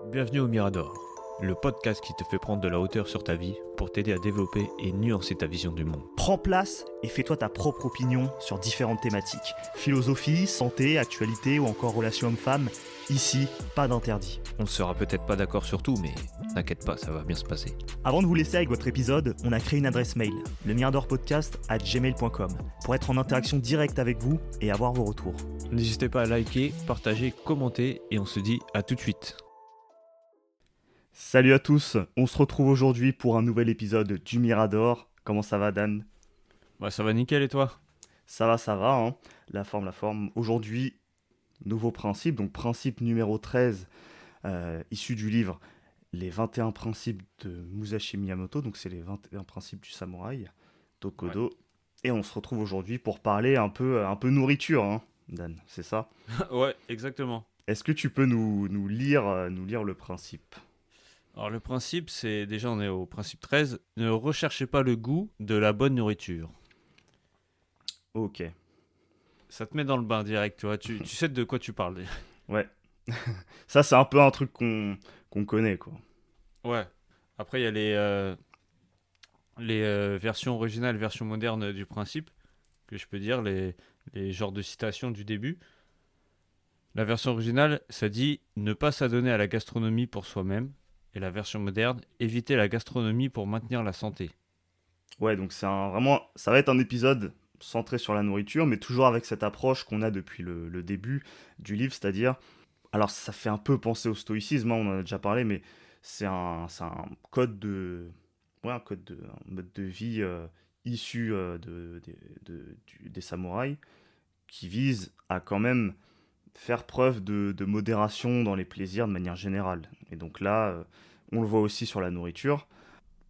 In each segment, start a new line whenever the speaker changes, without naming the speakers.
Bienvenue au Mirador, le podcast qui te fait prendre de la hauteur sur ta vie pour t'aider à développer et nuancer ta vision du monde.
Prends place et fais-toi ta propre opinion sur différentes thématiques. Philosophie, santé, actualité ou encore relations hommes-femmes. Ici, pas d'interdit.
On ne sera peut-être pas d'accord sur tout, mais t'inquiète pas, ça va bien se passer.
Avant de vous laisser avec votre épisode, on a créé une adresse mail, lemiradorpodcast@gmail.com, pour être en interaction directe avec vous et avoir vos retours.
N'hésitez pas à liker, partager, commenter et on se dit à tout de suite.
Salut à tous, on se retrouve aujourd'hui pour un nouvel épisode du Mirador. Comment ça va, Dan ?
Bah ça va nickel et toi ?
Ça va, hein. La forme. Aujourd'hui, nouveau principe, donc principe numéro 13, issu du livre Les 21 principes de Musashi Miyamoto, donc c'est les 21 principes du samouraï, Tokodo. Ouais. Et on se retrouve aujourd'hui pour parler un peu nourriture, hein, Dan, c'est ça ?
Ouais, exactement.
Est-ce que tu peux nous lire le principe ?
Alors le principe, c'est déjà on est au principe 13, ne recherchez pas le goût de la bonne nourriture.
Ok.
Ça te met dans le bain direct, tu vois, tu sais de quoi tu parles.
Ouais. Ça, c'est un peu un truc qu'on connaît, quoi.
Ouais. Après, il y a les versions originales, versions modernes du principe, que je peux dire, les genres de citations du début. La version originale, ça dit « Ne pas s'adonner à la gastronomie pour soi-même ». Et la version moderne, « Éviter la gastronomie pour maintenir la santé ».
Ouais, donc ça va être un épisode centré sur la nourriture, mais toujours avec cette approche qu'on a depuis le début du livre, c'est-à-dire, alors ça fait un peu penser au stoïcisme, hein, on en a déjà parlé, mais c'est un code un mode de vie issu des samouraïs, qui vise à quand même faire preuve de modération dans les plaisirs de manière générale. Et donc là, on le voit aussi sur la nourriture.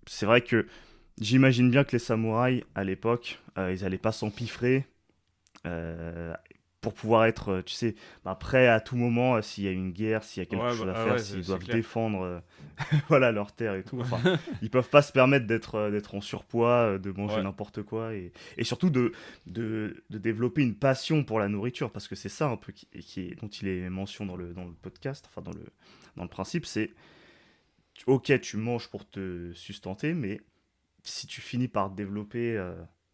C'est vrai que j'imagine bien que les samouraïs, à l'époque, ils n'allaient pas s'empiffrer pour pouvoir être, tu sais, prêts à tout moment s'il y a une guerre, s'il y a quelque chose à faire, s'ils doivent défendre voilà, leur terre et tout. Enfin, ils peuvent pas se permettre d'être en surpoids, de manger n'importe quoi et surtout de développer une passion pour la nourriture, parce que c'est ça un peu dont il est mention dans le podcast, enfin dans le principe, c'est ok, tu manges pour te sustenter, mais si tu finis par développer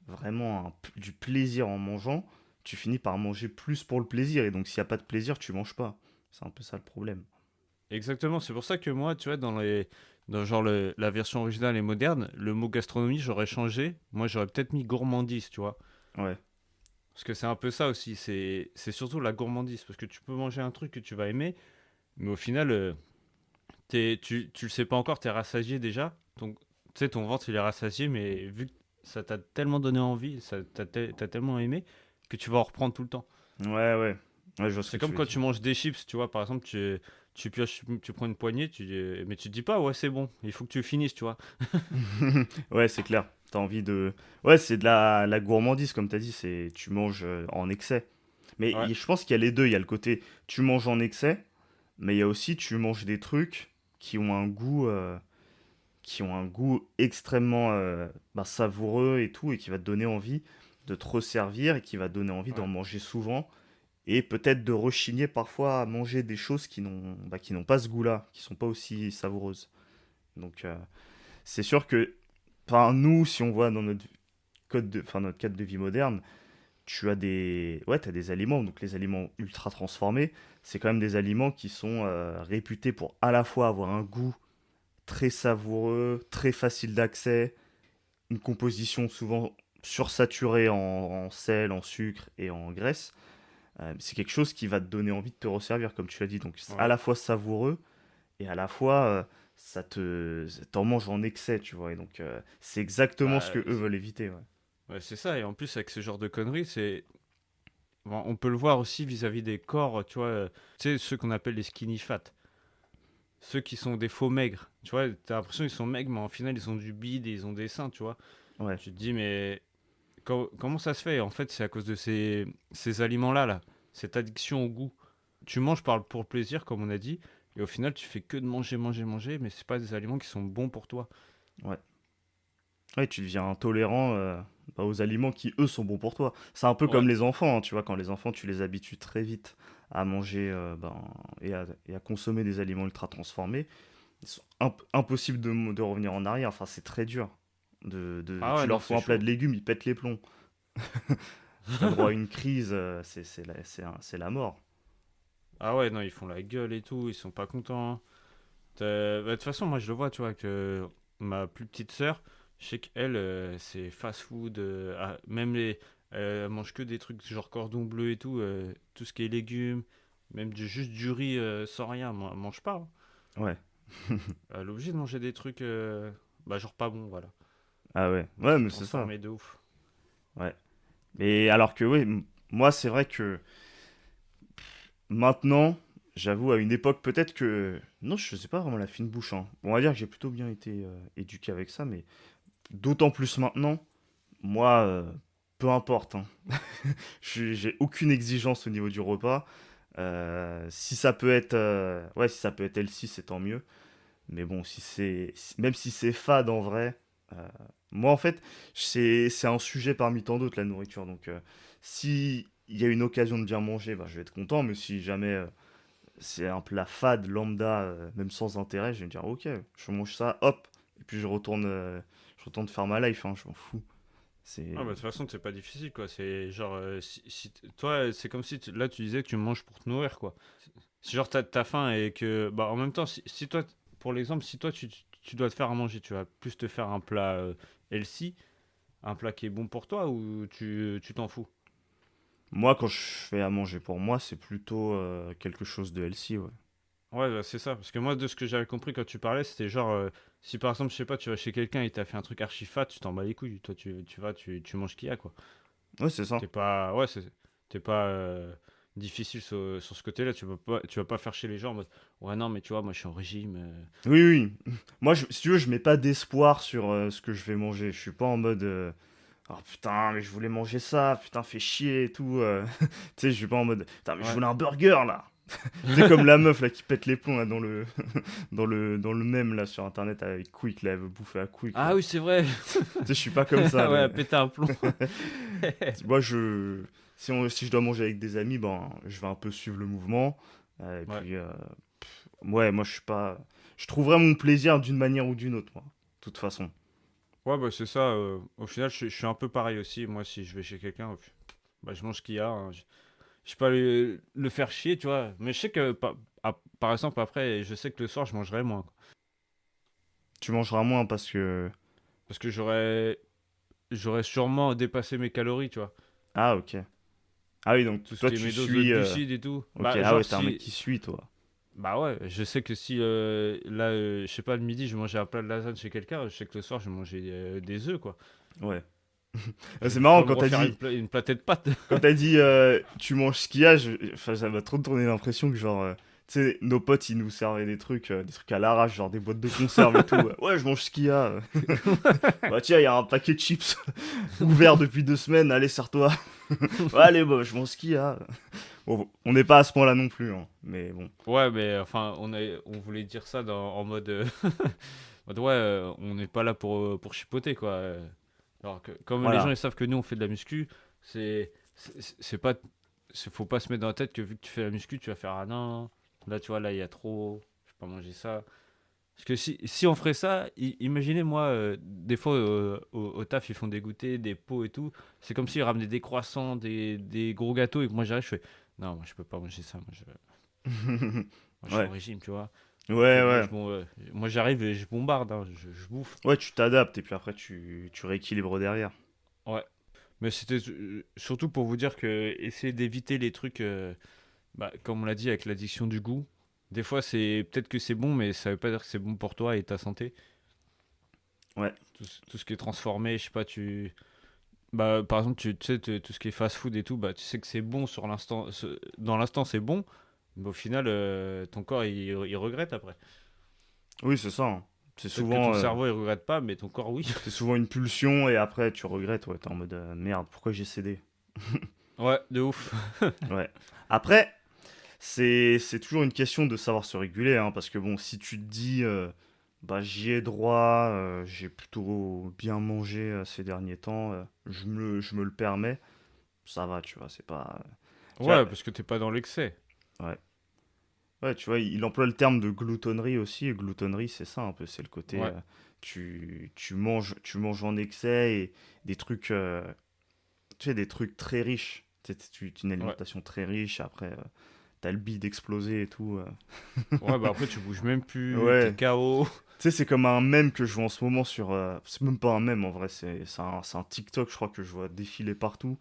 vraiment du plaisir en mangeant, tu finis par manger plus pour le plaisir. Et donc, s'il n'y a pas de plaisir, tu manges pas. C'est un peu ça le problème.
Exactement, c'est pour ça que moi, tu vois, dans genre la version originale et moderne, le mot gastronomie, j'aurais changé. Moi, j'aurais peut-être mis gourmandise, tu vois.
Ouais.
Parce que c'est un peu ça aussi, c'est surtout la gourmandise. Parce que tu peux manger un truc que tu vas aimer, mais au final, tu le sais pas encore, t'es rassasié déjà. Donc, tu sais, ton ventre, il est rassasié, mais vu que ça t'a tellement donné envie, t'as tellement aimé, que tu vas en reprendre tout le temps.
Ouais, je vois ce
C'est
que tu
comme
veux
quand
dire.
tu manges des chips, tu vois, par exemple, tu pioches, tu prends une poignée, mais tu te dis pas, ouais, c'est bon, il faut que tu finisses, tu vois.
Ouais, c'est clair. T'as envie de... Ouais, c'est de la gourmandise, comme t'as dit. Tu manges en excès. Mais
Ouais,
je pense qu'il y a les deux. Il y a le côté tu manges en excès, mais il y a aussi tu manges des trucs qui ont un goût... extrêmement savoureux et tout, et qui va te donner envie de te resservir, et qui va te donner envie d'en
ouais.
manger souvent, et peut-être de rechigner parfois à manger des choses qui n'ont pas ce goût-là, qui sont pas aussi savoureuses. Donc c'est sûr que, enfin nous, si on voit dans notre cadre de vie moderne, t'as des aliments, donc les aliments ultra transformés, c'est quand même des aliments qui sont réputés pour à la fois avoir un goût très savoureux, très facile d'accès, une composition souvent sursaturée en sel, en sucre et en graisse. C'est quelque chose qui va te donner envie de te resservir, comme tu l'as dit. Donc c'est à
Ouais.
la fois savoureux et à la fois t'en manges en excès, tu vois. Et donc c'est exactement ce
Bah,
que eux veulent éviter. Ouais.
ouais, c'est ça, et en plus, avec ce genre de conneries, bon, on peut le voir aussi vis-à-vis des corps, tu vois, tu sais, ceux qu'on appelle les skinny fat. Ceux qui sont des faux maigres, tu vois, t'as l'impression qu'ils sont maigres, mais en final, ils ont du bide et ils ont des seins, tu vois.
Ouais.
Tu te dis, mais comment ça se fait? En fait, c'est à cause de ces aliments-là, là, cette addiction au goût. Tu manges pour le plaisir, comme on a dit, et au final, tu fais que de manger, mais c'est pas des aliments qui sont bons pour toi.
Ouais. Ouais, tu deviens intolérant aux aliments qui, eux, sont bons pour toi. C'est un peu
Ouais.
comme les enfants, hein, tu vois, quand les enfants, tu les habitues très vite à manger et à consommer des aliments ultra transformés, ils sont impossible de revenir en arrière. Enfin, c'est très dur.
Ah ouais,
Tu
non,
leur fous
c'est
un plat
chaud.
de légumes, ils pètent les plombs. T'as droit à une crise, c'est la mort.
Ah ouais, non, ils font la gueule et tout, ils sont pas contents. Bah, de toute façon, moi je le vois, tu vois, que ma plus petite sœur, je sais qu'elle, c'est fast-food, même elle mange que des trucs genre cordon bleu et tout, tout ce qui est légumes, même juste du riz sans rien, elle mange pas, hein.
Ouais.
Elle est obligée de manger des trucs, bah, genre pas bons, voilà.
Ah ouais.
Des
Ouais,
trucs
mais c'est ça.
transformés de ouf.
Ouais. Mais alors que, oui, moi, c'est vrai que maintenant, j'avoue, à une époque, peut-être que. Non, je sais pas vraiment la fine bouche, hein. On va dire que j'ai plutôt bien été éduqué avec ça, mais d'autant plus maintenant, moi, peu importe, hein. J'ai aucune exigence au niveau du repas. Si ça peut être. Ouais, si ça peut être healthy, c'est tant mieux. Mais bon, même si c'est fade en vrai, euh, moi en fait, c'est un sujet parmi tant d'autres la nourriture. Donc, si il y a une occasion de bien manger, bah, je vais être content. Mais si jamais c'est un plat fade, lambda, même sans intérêt, je vais me dire ok, je mange ça, hop, et puis je retourne faire ma life. Hein, je m'en fous.
Ah bah,
C'est
de toute façon, c'est pas difficile, quoi. C'est genre, toi, c'est comme si là tu disais que tu manges pour te nourrir, quoi. Si genre t'as faim et que, bah en même temps, si toi, pour l'exemple, si toi tu dois te faire à manger, tu vas plus te faire un plat healthy, un plat qui est bon pour toi ou tu t'en fous?
moi quand je fais à manger pour moi, c'est plutôt quelque chose de healthy, ouais.
Ouais, bah, c'est ça. Parce que moi, de ce que j'avais compris quand tu parlais, c'était genre, si par exemple, je sais pas, tu vas chez quelqu'un et t'a fait un truc archi fat, tu t'en bats les couilles. Toi, tu vas, tu manges ce qu'il y a, quoi.
Ouais, c'est ça.
T'es pas, ouais, t'es pas difficile sur ce côté-là. Tu vas pas faire chez les gens en mode, ouais, non, mais tu vois, moi, je suis en régime.
Oui, oui. Moi, si tu veux, je mets pas d'espoir sur ce que je vais manger. Je suis pas en mode oh putain, mais je voulais manger ça, putain, fais chier et tout. Tu sais, je suis pas en mode putain, mais je
Ouais.
voulais un burger là. Tu sais, comme la meuf là qui pète les plombs là, dans le, dans le mème là sur internet avec Quick là, elle veut bouffer à Quick
Ah
là.
oui, c'est vrai.
Tu sais, je suis pas comme ça.
Ouais, à péter un plomb.
Moi, si je dois manger avec des amis, ben, je vais un peu suivre le mouvement. Et
Ouais.
puis, ouais, moi, je suis pas. Je trouverai mon plaisir d'une manière ou d'une autre, moi. De toute façon.
Ouais, bah, c'est ça. Au final, je suis un peu pareil aussi. Moi, si je vais chez quelqu'un, bah, je mange ce qu'il y a, hein. Je peux pas le faire chier, tu vois. Mais je sais que, par exemple, après, je sais que le soir, je mangerai moins, quoi.
Tu mangeras moins parce que.
Parce que j'aurais sûrement dépassé mes calories, tu vois.
Ah, ok. Ah oui, donc
Tout ce
toi,
qui est
tu
mes doses de
suis.
glucides et tout.
Ok,
Bah,
ah
genre,
ouais, t'es un mec
si.
qui suit, toi.
Bah ouais, je sais que si, là, je sais pas, le midi, je mangeais un plat de lasagne chez quelqu'un, je sais que le soir, je mangeais des œufs, quoi.
Ouais.
Je
C'est
vais
marrant
pas me refaire une platée de pâtes.
quand t'as dit tu manges ce qu'il y a, enfin, ça m'a trop donné l'impression que genre, tu sais, nos potes ils nous servaient des trucs à l'arrache, genre des boîtes de conserve et tout. Ouais, je mange ce qu'il y a. Bah tiens, il y a un paquet de chips ouvert depuis 2 semaines, allez, serre-toi. Ouais, allez, bah, je mange ce qu'il y a. Bon, on n'est pas à ce point-là non plus, hein, mais bon.
Ouais, mais enfin, on voulait dire ça en mode, ouais, on n'est pas là pour chipoter, quoi. Alors que, comme les gens
Voilà.
ils savent que nous on fait de la muscu, c'est pas, faut pas se mettre dans la tête que vu que tu fais la muscu, tu vas faire ah non, là tu vois, là il y a trop, je vais pas manger ça. Parce que si on ferait ça, imaginez moi, des fois au taf ils font des goûters, des pots et tout, c'est comme s'ils ramenaient des croissants, des gros gâteaux et que moi j'arrive, je fais non, moi je peux pas manger ça, moi, je suis en
Ouais.
régime, tu vois. Donc
Ouais, ouais.
moi j'arrive et je bombarde, hein, je bouffe.
Ouais, tu t'adaptes et puis après tu rééquilibres derrière.
Ouais. Mais c'était surtout pour vous dire que essayer d'éviter les trucs, bah, comme on l'a dit avec l'addiction du goût, des fois c'est peut-être que c'est bon, mais ça veut pas dire que c'est bon pour toi et ta santé.
Ouais.
Tout ce qui est transformé, je sais pas, bah, par exemple, tu sais, tout ce qui est fast-food et tout, bah, tu sais que c'est bon sur l'instant, dans l'instant c'est bon, mais au final, ton corps il regrette après.
Oui, c'est ça, hein.
Peut-être que ton cerveau il regrette pas, mais ton corps oui.
C'est souvent une pulsion et après tu regrettes, ouais, t'es en mode merde, pourquoi j'ai cédé?
Ouais, de ouf.
Ouais. Après, c'est toujours une question de savoir se réguler, hein, parce que bon, si tu te dis Bah, j'y ai droit, j'ai plutôt bien mangé ces derniers temps, je me le permets, ça va, tu vois, c'est pas... Tu vois,
Ouais, parce que t'es pas dans l'excès.
ouais. Ouais, tu vois, il emploie le terme de gloutonnerie aussi, et gloutonnerie, c'est ça un peu, c'est le côté,
Ouais.
tu manges en excès, et des trucs, tu sais, des trucs très riches, une
Ouais.
alimentation très riche, après, t'as le bide explosé et tout.
Ouais, bah après, tu bouges même plus, t'es
Ouais,
KO.
tu sais, c'est comme un mème que je vois en ce moment sur. C'est même pas un mème en vrai, c'est un TikTok, je crois, que je vois défiler partout,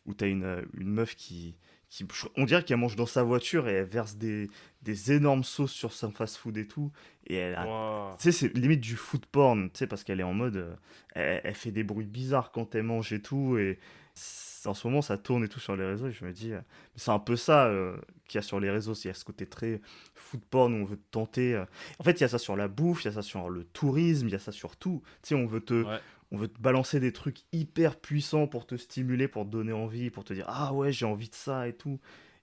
où t'as une meuf on dirait qu'elle mange dans sa voiture et elle verse des énormes sauces sur son fast-food et tout. Et elle a.
Wow.
Tu sais, c'est limite du food porn, tu sais, parce qu'elle est en mode. Elle fait des bruits bizarres quand elle mange et tout. Et en ce moment, ça tourne et tout sur les réseaux. Et je me dis. C'est un peu ça qu'il y a sur les réseaux. Il y a ce côté très food porn où on veut te tenter. En fait, il y a ça sur la bouffe, il y a ça sur le tourisme, il y a ça sur tout. Tu sais,
Ouais.
on veut te balancer des trucs hyper puissants pour te stimuler, pour te donner envie, pour te dire ah ouais, j'ai envie de ça et tout.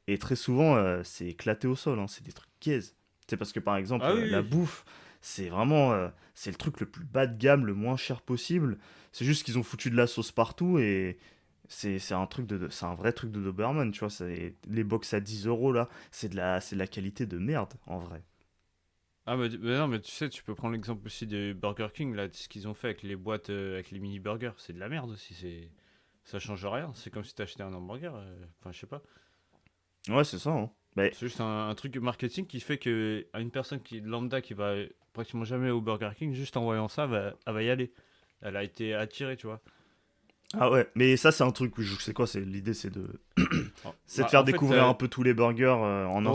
Et très souvent, c'est éclaté au sol, hein, c'est des trucs gaze. C'est parce que par exemple,
Ah oui,
la
oui.
bouffe, c'est vraiment c'est le truc le plus bas de gamme, le moins cher possible. C'est juste qu'ils ont foutu de la sauce partout et c'est un truc c'est un vrai truc de Doberman, tu vois. Les box à 10 euros là, c'est de la qualité de merde en vrai.
Ah, mais non, mais tu sais, tu peux prendre l'exemple aussi de Burger King, là, de ce qu'ils ont fait avec les boîtes, avec les mini burgers. C'est de la merde aussi, ça change rien. C'est comme si t'achetais un hamburger. Enfin, je sais pas.
Ouais, c'est ça, hein. Mais
C'est juste un truc marketing qui fait que à une personne lambda qui va pratiquement jamais au Burger King, juste en voyant ça, elle va y aller. Elle a été attirée, tu vois.
ah ouais, mais ça c'est un truc où je sais quoi, c'est l'idée c'est de
Bah,
faire
en fait,
découvrir un peu tous les burgers
ouais, je
en un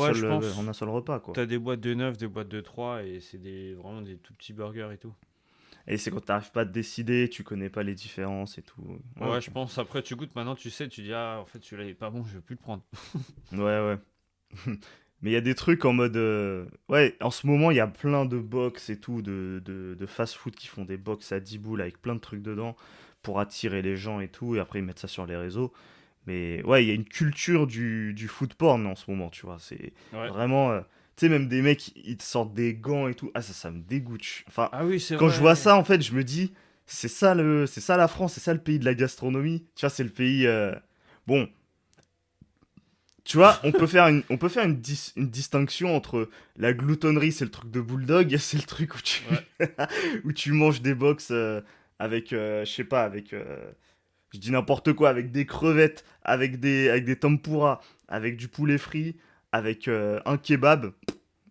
pense.
seul repas quoi.
T'as des boîtes de 9, des boîtes de 3 et c'est vraiment des tout petits burgers et tout.
Et c'est quand t'arrives pas à te décider, tu connais pas les différences et tout. Ouais,
Ouais,
ok.
je pense. Après, tu goûtes, maintenant tu sais, tu dis, ah, en fait, celui-là il est pas bon, je vais plus le prendre.
Ouais, ouais. Mais il y a des trucs en mode. Ouais, en ce moment, il y a plein de box et tout, de fast-food qui font des box à 10 boules avec plein de trucs dedans pour attirer les gens et tout, et après ils mettent ça sur les réseaux. Mais ouais, il y a une culture du food porn en ce moment, tu vois. C'est
Ouais.
vraiment. Tu sais, même des mecs, ils te sortent des gants et tout. Ah, ça me dégoûte. Enfin,
Ah oui, c'est
quand je vois
vrai.
ça, en fait, je me dis, c'est ça la France, c'est ça le pays de la gastronomie. Tu vois, c'est le pays. Bon, tu vois, on peut faire une distinction entre la gloutonnerie, c'est le truc de bulldog, c'est le truc où tu,
Ouais.
où tu manges des box avec, je sais pas, avec, je dis n'importe quoi, avec des crevettes, avec des tempura, avec du poulet frit, avec un kebab.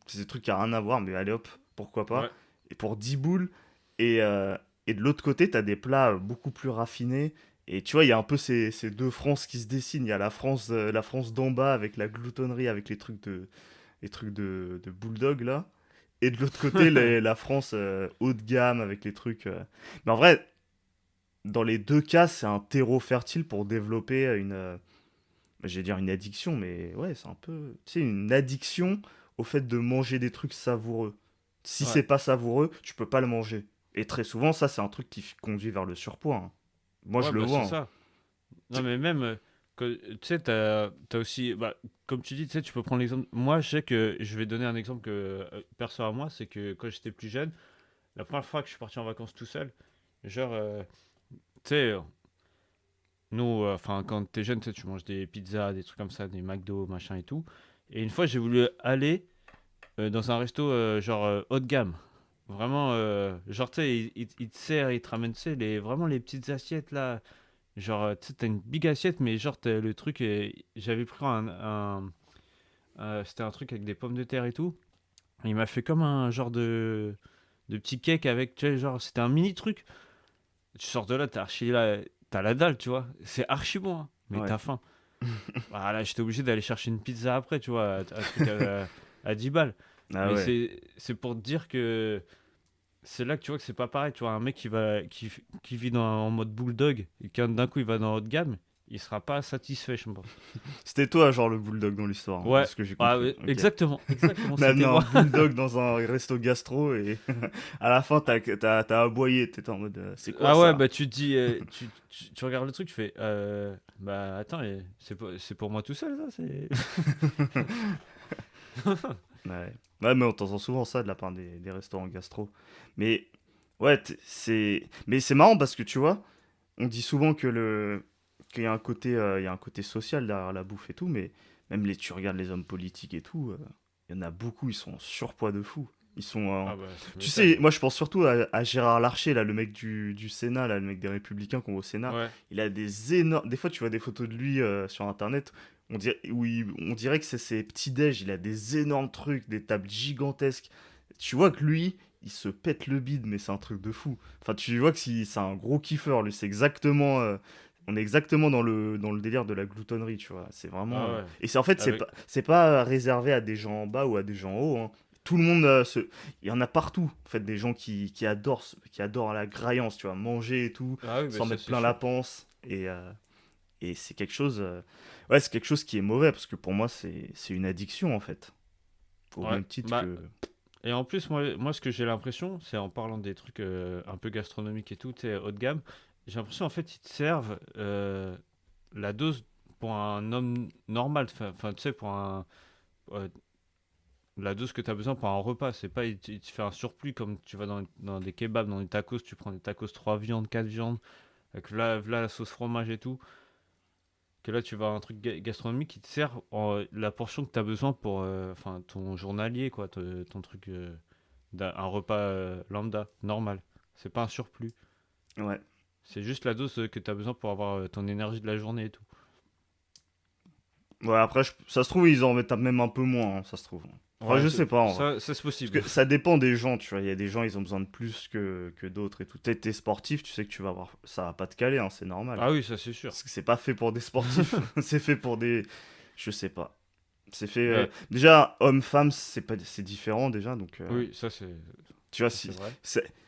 C'est des trucs qui n'ont rien à voir, mais allez hop, pourquoi pas.
Ouais.
Et pour 10 boules. Et, euh, et de l'autre côté, tu as des plats beaucoup plus raffinés. Et tu vois, il y a un peu ces deux France qui se dessinent. Il y a la France d'en bas avec la gloutonnerie, avec les trucs de bulldog là. Et de l'autre côté, la France haut de gamme avec les trucs. Mais en vrai, dans les deux cas, c'est un terreau fertile pour développer je vais dire une addiction, mais ouais, c'est un peu, tu sais, une addiction au fait de manger des trucs savoureux. Si
Ouais.
c'est pas savoureux, tu peux pas le manger. Et très souvent, ça, c'est un truc qui conduit vers le surpoids, hein. Moi,
Ouais,
je le
bah
vois,
c'est
hein.
ça. Non,
Tu-
mais même, tu sais, t'as aussi, bah, comme tu dis, tu sais, tu peux prendre l'exemple. Moi, je sais que je vais donner un exemple que, perso à moi, c'est que quand j'étais plus jeune, la première fois que je suis parti en vacances tout seul, genre, tu sais, nous, enfin, quand t'es jeune, tu sais, tu manges des pizzas, des trucs comme ça, des McDo, machin et tout. Et une fois, j'ai voulu aller dans un resto, genre, haut de gamme. Vraiment, genre, tu sais, il te sert, il te ramène, tu sais, vraiment les petites assiettes là. Genre, tu sais, t'as une big assiette, mais genre, le truc, j'avais pris c'était un truc avec des pommes de terre et tout. Il m'a fait comme un genre de petit cake avec, tu sais, genre, c'était un mini truc. Tu sors de là, t'as la dalle, tu vois. C'est archi bon, hein, mais
Ouais.
t'as faim. Voilà, j'étais obligé d'aller chercher une pizza après, tu vois, un truc à 10 balles.
Ah
Mais
ouais.
c'est pour te dire que c'est là que tu vois que c'est pas pareil. Tu vois, un mec qui vit en mode bulldog et qui d'un coup il va dans haut de gamme, il sera pas satisfait, je pense.
C'était toi, genre, le bulldog dans l'histoire, hein, de
Ouais,
ce que j'ai
ah,
compris.
ouais,
Ok.
exactement, exactement,
On a amené
c'était
un
moi.
bulldog dans un resto gastro et à la fin, t'as aboyé. T'étais en mode, c'est quoi
Ah ouais,
ça?
bah tu te dis, tu regardes le truc, tu fais, bah attends, c'est pour moi tout seul, ça, c'est.
Ouais. Ouais, mais on t'entend souvent ça de la part des restaurants gastro. Mais ouais, mais c'est marrant parce que tu vois, on dit souvent qu'il y a il y a un côté social derrière la bouffe et tout, mais même tu regardes les hommes politiques et tout, il y en a beaucoup, ils sont en surpoids de fou. Ils sont
Ah bah, tu
Tu sais,
m'étonnes.
moi je pense surtout à Gérard Larcher, là, le mec du Sénat, là, le mec des Républicains qu'on voit au Sénat.
Ouais.
Il a des énormes. Des fois, tu vois des photos de lui sur internet, on dirait que c'est ses petits-déj. Il a des énormes trucs, des tables gigantesques. Tu vois que lui, il se pète le bide, mais c'est un truc de fou. Enfin, tu vois que c'est un gros kiffeur, lui, c'est exactement. On est exactement dans le délire de la gloutonnerie, tu vois. C'est vraiment.
Ah ouais.
Et c'est en fait,
Avec...
c'est pas réservé à des gens en bas ou à des gens en haut, hein. Tout le monde il y en a partout, en fait, des gens qui adorent la graillance, tu vois, manger et tout,
Ah oui, bah
s'en
ça
mettre
c'est
plein la
sûr.
panse. Et c'est quelque chose, ouais, c'est quelque chose qui est mauvais parce que pour moi, c'est une addiction en fait, au
Ouais.
même titre
Bah,
que.
et en plus, moi ce que j'ai l'impression, c'est en parlant des trucs un peu gastronomiques et tout, tu sais, haut de gamme, j'ai l'impression en fait ils te servent la dose pour un homme normal, enfin tu sais, pour un, euh, la dose que tu as besoin pour un repas. C'est pas, il te fait un surplus comme tu vas dans des kebabs, dans des tacos, tu prends des tacos 3 viandes, 4 viandes, avec là la sauce fromage et tout. Que là tu vas à un truc gastronomique qui te sert la portion que tu as besoin pour enfin ton journalier, quoi, ton truc, un repas lambda, normal. C'est pas un surplus.
Ouais.
C'est juste la dose que tu as besoin pour avoir ton énergie de la journée et tout.
Ouais, après, ça se trouve, ils en mettent même un peu moins, hein, ça se trouve. Enfin,
Ouais,
je sais pas en vrai.
ça c'est
Parce
possible.
que ça dépend des gens, tu vois. Il y a des gens, ils ont besoin de plus que d'autres et tout. T'es sportif, tu sais que tu vas avoir. Ça va pas te caler, hein, c'est normal.
Ah oui, ça c'est sûr.
Parce que c'est pas fait pour des sportifs, c'est fait pour des. Je sais pas. C'est fait.
Mais
Déjà, homme-femme, c'est différent déjà, donc.
oui,
Tu vois,
ça c'est vrai.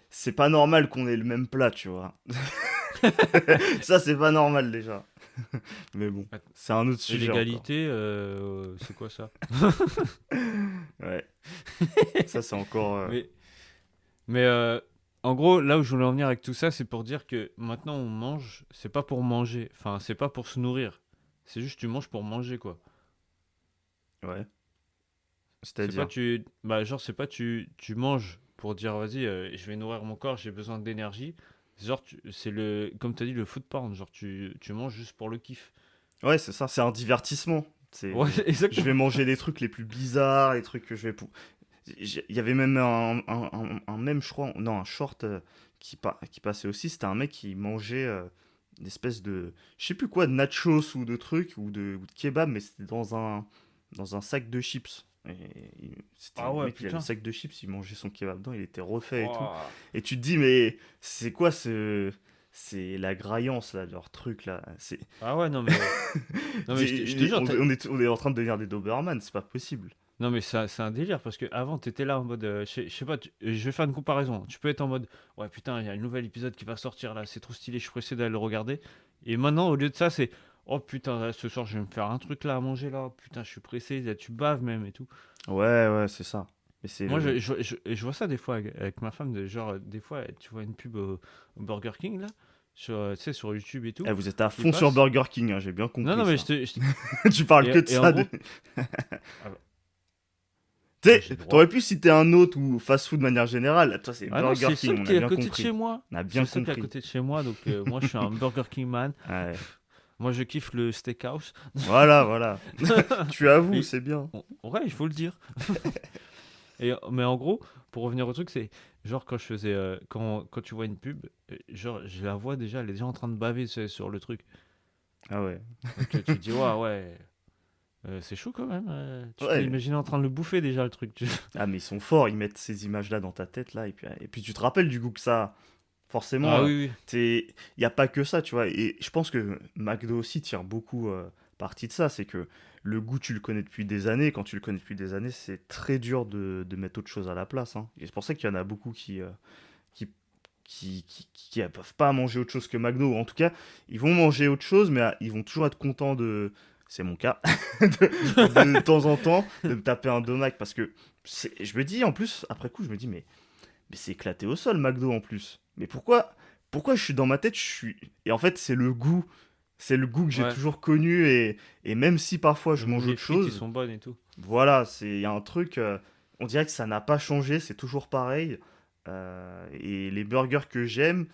c'est pas normal qu'on ait le même plat, tu vois. Ça, c'est pas normal déjà. Mais bon,
Att-
c'est un autre
Et
sujet encore.
l'égalité, c'est quoi ça?
Ouais, ça, c'est encore.
Mais Mais en gros, là où je voulais en venir avec tout ça, c'est pour dire que maintenant on mange, c'est pas pour manger, enfin c'est pas pour se nourrir, c'est juste tu manges pour manger quoi.
Ouais,
C'est pas
c'est-à-dire.
bah genre c'est pas tu manges pour dire vas-y je vais nourrir mon corps, j'ai besoin d'énergie. Genre c'est le comme t'as dit le food porn, genre tu manges juste pour le kiff.
Ouais, c'est ça, c'est un divertissement.
Ouais
Je vais
exactement.
manger des trucs les plus bizarres, les trucs que je vais. Il y avait même un mème, je crois, non, un short qui passait aussi. C'était un mec qui mangeait une espèce de, je sais plus quoi, de nachos ou de trucs ou de kebab, mais c'était dans un sac de chips. C'était
Ah
le
ouais
mec, il avait le
putain.
sac de chips, il mangeait son kebab dedans, il était refait et tout.
Ouah.
Et tu te dis, mais c'est quoi ce. C'est la graillance, là, leur truc, là.
Ah ouais non mais je te jure
On est en train de devenir des Doberman, c'est pas possible.
non mais c'est un délire parce que avant t'étais là en mode je sais pas je vais faire une comparaison. Tu peux être en mode ouais putain il y a un nouvel épisode qui va sortir là c'est trop stylé je suis pressé d'aller le regarder et maintenant au lieu de ça c'est oh putain là, ce soir je vais me faire un truc là à manger là putain je suis pressé là, tu baves même et tout.
Ouais, ouais, c'est ça. Mais c'est
Moi
le.
je vois ça des fois avec ma femme de genre des fois tu vois une pub au Burger King là sur tu sais sur YouTube et tout
Eh, vous êtes à
qui
fond sur
passe.
Burger King, hein, j'ai bien
Non
compris
non mais
ça. Tu
et,
parles que de
et en
ça.
gros ah bah,
Tu
bah,
sais,
j'ai le droit.
t'aurais pu citer un autre ou fast-food de manière générale. Toi, c'est
Ah non, c'est
Burger
le
King,
seul
on
qui
a
est à
bien
côté de
compris.
chez moi.
On a
C'est
bien
le seul qui est à
compris.
côté de chez moi, donc moi je suis un Burger King man.
Ouais.
Moi je kiffe le steakhouse.
Voilà, voilà. Tu avoues,
Et
c'est bien.
ouais, il faut le dire. Mais en gros, pour revenir au truc, c'est genre quand je faisais quand tu vois une pub, genre je la vois déjà, elle est déjà en train de baver sur le truc.
Ah ouais.
Donc tu te dis ouais, c'est chaud quand même. Tu peux
Ouais.
imaginer en train de le bouffer déjà le truc.
Ah, mais ils sont forts, ils mettent ces images-là dans ta tête, là. Et puis tu te rappelles du goût que ça a. Forcément,
Ah oui oui.
il n'y a pas que ça, tu vois. Et je pense que McDo aussi tire beaucoup parti de ça. C'est que le goût, tu le connais depuis des années. Quand tu le connais depuis des années, c'est très dur de mettre autre chose à la place, hein. Et c'est pour ça qu'il y en a beaucoup qui, qui peuvent pas manger autre chose que McDo. En tout cas, ils vont manger autre chose, mais ils vont toujours être contents de. C'est mon cas, de temps en temps, de me taper un domac. Parce que je me dis, en plus, après coup, je me dis, mais c'est éclaté au sol, McDo en plus. Mais pourquoi je suis dans ma tête, je suis. Et en fait, c'est le goût. C'est le goût que j'ai
Ouais.
toujours connu. Et même si parfois je
Même
mange
les
autre
frites ils
chose,
sont bonnes et tout.
Voilà, il y a un truc, on dirait que ça n'a pas changé, c'est toujours pareil. Et les burgers que j'aime,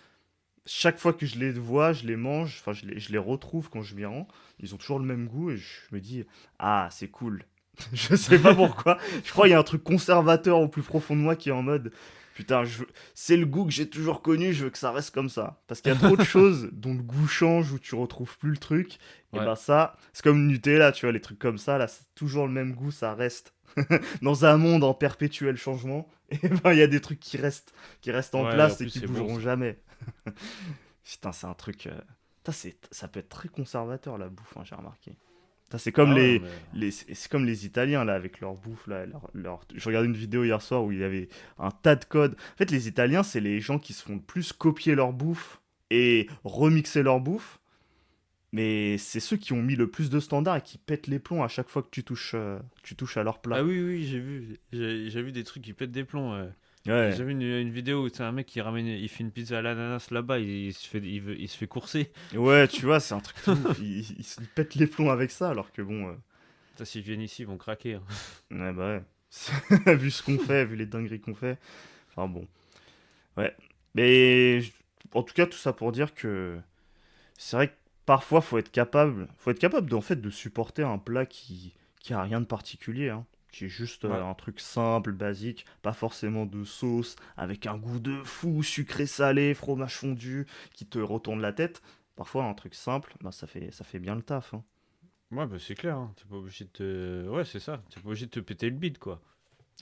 chaque fois que je les vois, je les mange, enfin je les retrouve quand je m'y rends, ils ont toujours le même goût et je me dis, ah, c'est cool. Je sais pas pourquoi, je crois qu'il y a un truc conservateur au plus profond de moi qui est en mode, putain, c'est le goût que j'ai toujours connu, je veux que ça reste comme ça. Parce qu'il y a trop de choses dont le goût change, où tu retrouves plus le truc, et
Ouais.
ben ça, c'est comme Nutella, tu vois, les trucs comme ça, là, c'est toujours le même goût, ça reste. Dans un monde en perpétuel changement, et ben il y a des trucs qui restent en
Ouais, en
place et
plus,
qui
c'est bon,
bougeront
ça.
jamais. Putain, c'est un truc. Putain, ça peut être très conservateur la bouffe, hein, j'ai remarqué. Putain, c'est comme
Ah ouais, non, mais.
c'est comme les Italiens là avec leur bouffe là. Je regardais une vidéo hier soir où il y avait un tas de codes. En fait, les Italiens, c'est les gens qui se font le plus copier leur bouffe et remixer leur bouffe. Mais c'est ceux qui ont mis le plus de standards et qui pètent les plombs à chaque fois que tu touches à leur
Ah
plat.
oui, oui, j'ai vu. J'ai vu des trucs qui pètent des plombs. J'ai
Ouais,
vu une vidéo où c'est un mec qui ramène, il fait une pizza à l'ananas là-bas, il se fait courser.
ouais, tu vois, c'est un truc de ouf. Ils se pètent les plombs avec ça alors que bon.
Ça, s'ils viennent ici, ils vont craquer, hein.
Ouais, bah ouais. Vu ce qu'on fait, vu les dingueries qu'on fait. Enfin bon. Ouais. Mais en tout cas, tout ça pour dire que c'est vrai que parfois, faut être capable en fait de supporter un plat qui a rien de particulier, hein, qui est juste
Ouais.
un truc simple, basique, pas forcément de sauce, avec un goût de fou, sucré salé, fromage fondu, qui te retourne la tête. Parfois, un truc simple, bah, ça fait bien le taf, hein.
Ouais, bah c'est clair, hein. T'es pas obligé de te. Ouais, c'est ça. T'es pas obligé de te péter le bide, quoi.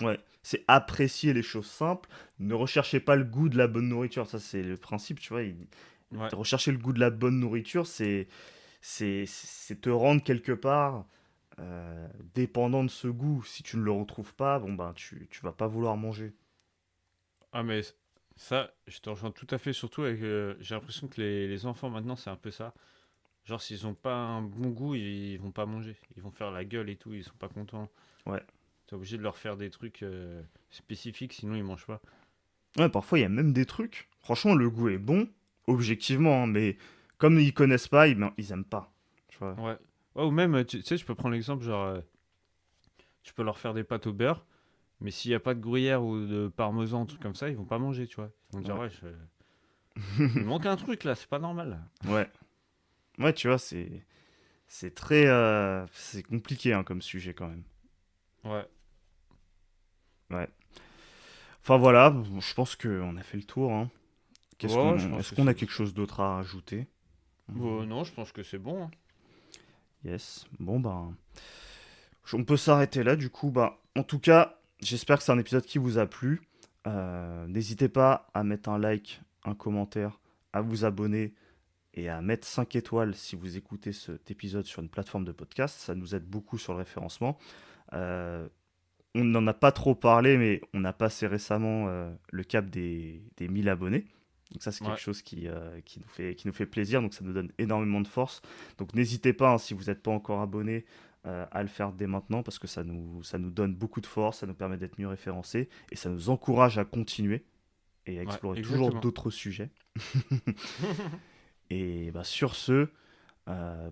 Ouais, c'est apprécier les choses simples. Ne recherchez pas le goût de la bonne nourriture. Ça, c'est le principe, tu vois.
Ouais.
Rechercher le goût de la bonne nourriture, c'est te rendre quelque part dépendant de ce goût. Si tu ne le retrouves pas, bon ben tu vas pas vouloir manger.
Ah, mais ça, je te rejoins tout à fait, surtout avec. J'ai l'impression que les enfants maintenant, c'est un peu ça. Genre, s'ils ont pas un bon goût, ils vont pas manger. Ils vont faire la gueule et tout, ils sont pas contents.
Ouais.
T'es obligé de leur faire des trucs spécifiques, sinon ils mangent pas.
Ouais, parfois il y a même des trucs. Franchement, le goût est bon, objectivement, hein, mais comme ils connaissent pas, ils aiment pas. Tu vois.
Ouais. Ouais, ou même, tu sais, je peux prendre l'exemple, genre, tu peux leur faire des pâtes au beurre, mais s'il y a pas de gruyère ou de parmesan, un truc comme ça, ils vont pas manger, tu vois. Ils vont dire,
Ouais.
ouais, il me manque un truc là, c'est pas normal.
Ouais. Ouais, tu vois, c'est très c'est compliqué hein, comme sujet quand même.
Ouais.
Ouais. Enfin voilà, je pense qu'on a fait le tour, hein.
Ouais, je pense
Est-ce
que
qu'on
c'est
a
bon.
quelque chose d'autre à rajouter?
Non, je pense que c'est bon, hein.
Yes. Bon ben, on peut s'arrêter là du coup. Bah, en tout cas, j'espère que c'est un épisode qui vous a plu. N'hésitez pas à mettre un like, un commentaire, à vous abonner et à mettre 5 étoiles si vous écoutez cet épisode sur une plateforme de podcast. Ça nous aide beaucoup sur le référencement. Euh, on n'en a pas trop parlé, mais on a passé récemment le cap des 1000 abonnés. Donc ça, c'est quelque
Ouais.
chose qui nous fait plaisir, donc ça nous donne énormément de force. Donc n'hésitez pas, hein, si vous n'êtes pas encore abonné, à le faire dès maintenant, parce que ça nous donne beaucoup de force, ça nous permet d'être mieux référencés, et ça nous encourage à continuer et à
Ouais,
explorer toujours
exactement.
d'autres sujets. Et bah, sur ce,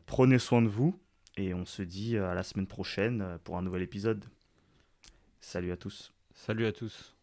prenez soin de vous, et on se dit à la semaine prochaine pour un nouvel épisode. Salut à tous.
Salut à tous.